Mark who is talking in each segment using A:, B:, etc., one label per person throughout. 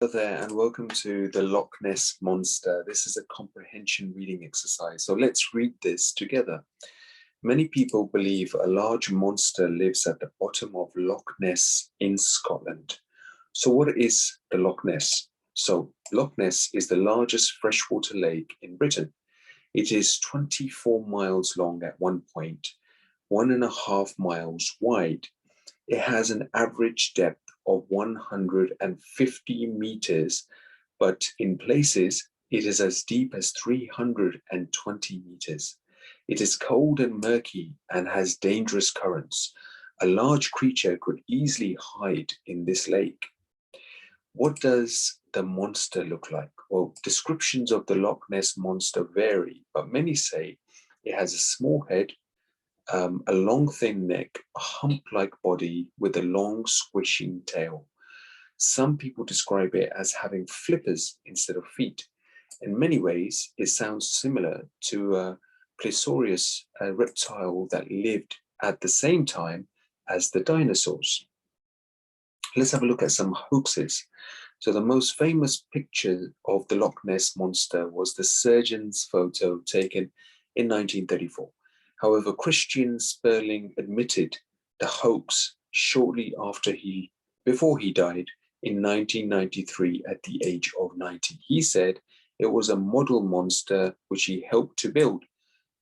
A: Hello there and welcome to the Loch Ness Monster. This is a comprehension reading exercise, so let's read this together. Many people believe a large monster lives at the bottom of Loch Ness in Scotland. So what is the Loch Ness? So Loch Ness is the largest freshwater lake in Britain. It is 24 miles long at one point, 1.5 miles wide. It has an average depth of 150 meters, but in places it is as deep as 320 meters. It is cold and murky and has dangerous currents. A large creature could easily hide in this lake. What does the monster look like? Well, descriptions of the Loch Ness monster vary, but many say it has a small head, a long thin neck, a hump-like body with a long squishing tail. Some people describe it as having flippers instead of feet. In many ways, it sounds similar to a Plesiosaurus, a reptile that lived at the same time as the dinosaurs. Let's have a look at some hoaxes. So the most famous picture of the Loch Ness monster was the surgeon's photo taken in 1934. However, Christian Sperling admitted the hoax shortly before he died in 1993 at the age of 90. He said it was a model monster which he helped to build.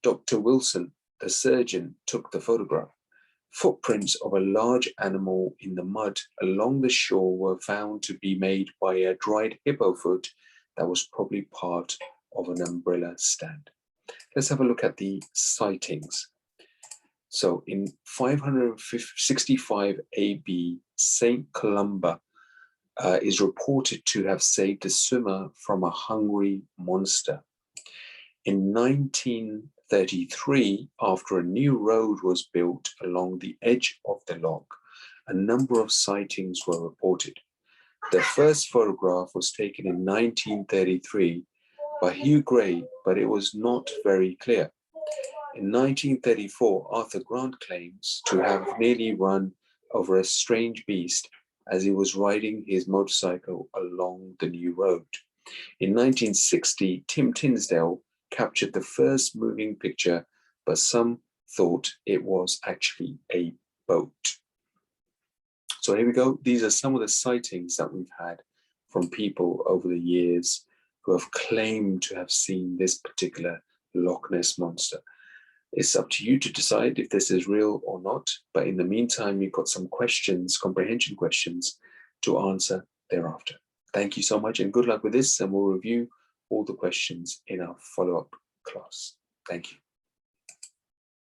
A: Dr. Wilson, the surgeon, took the photograph. Footprints of a large animal in the mud along the shore were found to be made by a dried hippo foot that was probably part of an umbrella stand. Let's have a look at the sightings. So in 565 AB, Saint Columba is reported to have saved a swimmer from a hungry monster. In 1933, after a new road was built along the edge of the loch, a number of sightings were reported. The first photograph was taken in 1933 by Hugh Gray, but it was not very clear. In 1934, Arthur Grant claims to have nearly run over a strange beast as he was riding his motorcycle along the new road. In 1960, Tim Tinsdale captured the first moving picture, but some thought it was actually a boat. So here we go. These are some of the sightings that we've had from people over the years who have claimed to have seen this particular Loch Ness monster. It's up to you to decide if this is real or not. But in the meantime, you've got some questions, comprehension questions to answer thereafter. Thank you so much and good luck with this. And we'll review all the questions in our follow-up class. Thank you.